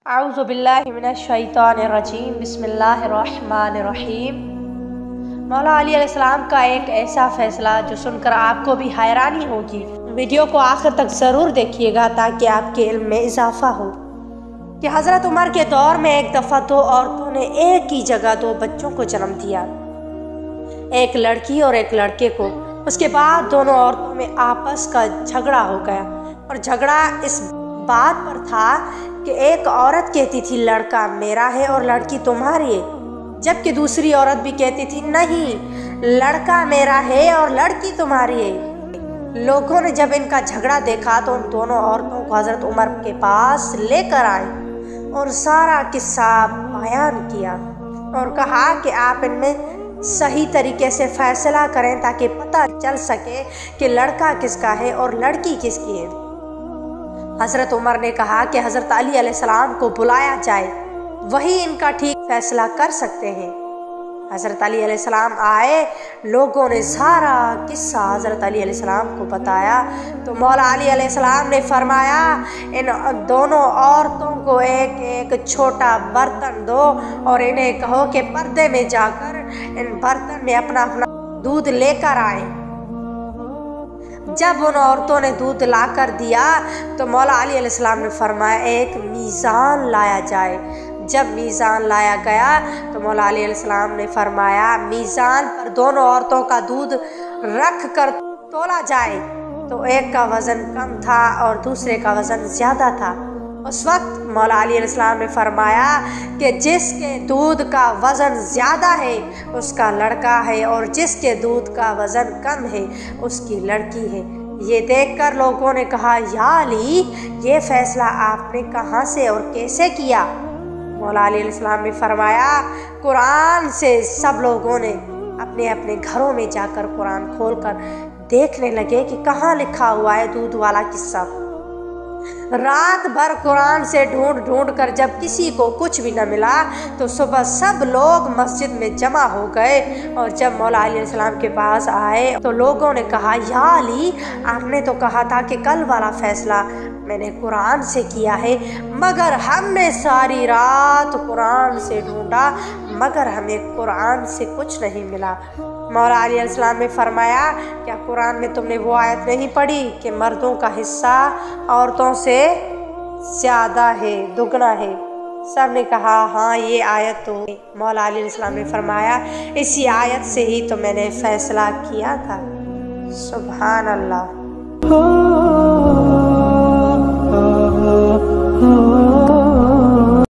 अऊज़ु बिल्लाहि मिनश शैतानिर रजीम बिस्मिल्लाहिर्रहमानिर्रहीम। मौला अली अलैहिस्सलाम का एक ऐसा फैसला जो सुनकर आपको भी हैरानी होगी। वीडियो को आखिर तक ज़रूर देखिएगा ताकि आपके इल्म में इजाफा हो कि हज़रत उमर के दौर में एक दफ़ा दो औरतों ने एक ही जगह दो बच्चों को जन्म दिया, एक लड़की और एक लड़के को। उसके बाद दोनों औरतों में आपस का झगड़ा हो गया और झगड़ा इस बात पर था कि एक औरत कहती थी लड़का मेरा है और लड़की तुम्हारी है, जबकि दूसरी औरत भी कहती थी नहीं लड़का मेरा है और लड़की तुम्हारी है। लोगों ने जब इनका झगड़ा देखा तो उन दोनों औरतों को हज़रत उमर के पास लेकर आए और सारा किस्सा बयान किया और कहा कि आप इनमें सही तरीके से फैसला करें ताकि पता चल सके कि लड़का किसका है और लड़की किसकी है। हज़रत उमर ने कहा कि हज़रत अली अलैहिस्सलाम को बुलाया जाए, वही इनका ठीक फैसला कर सकते हैं। हज़रत अली अलैहिस्सलाम आए, लोगों ने सारा किस्सा हज़रत अली अलैहिस्सलाम को बताया तो मौला अली अलैहिस्सलाम ने फरमाया इन दोनों औरतों को एक एक छोटा बर्तन दो और इन्हें कहो कि पर्दे में जाकर इन बर्तन में अपना अपना दूध लेकर आए। जब उन औरतों ने दूध ला कर दिया तो मौला अली अलैहिस्सलाम ने फरमाया एक मीज़ान लाया जाए। जब मीज़ान लाया गया तो मौला अली अलैहिस्सलाम ने फरमाया मीज़ान पर दोनों औरतों का दूध रख कर तोला जाए तो एक का वज़न कम था और दूसरे का वज़न ज़्यादा था। उस वक्त मौला अली अलैहिस्सलाम ने फरमाया कि जिसके दूध का वज़न ज़्यादा है उसका लड़का है और जिसके दूध का वज़न कम है उसकी लड़की है। ये देखकर लोगों ने कहा या अली ये फ़ैसला आपने कहाँ से और कैसे किया? मौला अली अलैहिस्सलाम ने फरमाया कुरान से। सब लोगों ने अपने अपने घरों में जाकर कुरान खोलकर देखने लगे कि कहाँ लिखा हुआ है दूध वाला किस्सा। रात भर कुरान से ढूंढ ढूंढ कर जब किसी को कुछ भी न मिला तो सुबह सब लोग मस्जिद में जमा हो गए और जब मौला अली अलैहिस्सलाम के पास आए तो लोगों ने कहा या अली आपने तो कहा था कि कल वाला फैसला मैंने कुरान से किया है, मगर हमने सारी रात कुरान से ढूंढा मगर हमें कुरान से कुछ नहीं मिला। मौला अली अलैहिस्सलाम ने फरमाया क्या कुरान में तुमने वो आयत नहीं पढ़ी कि मर्दों का हिस्सा औरतों से ज़्यादा है, दुगना है? सब ने कहा हाँ ये आयत तो। मौला अली अलैहिस्सलाम ने फरमाया इसी आयत से ही तो मैंने फैसला किया था। सुभान अल्लाह।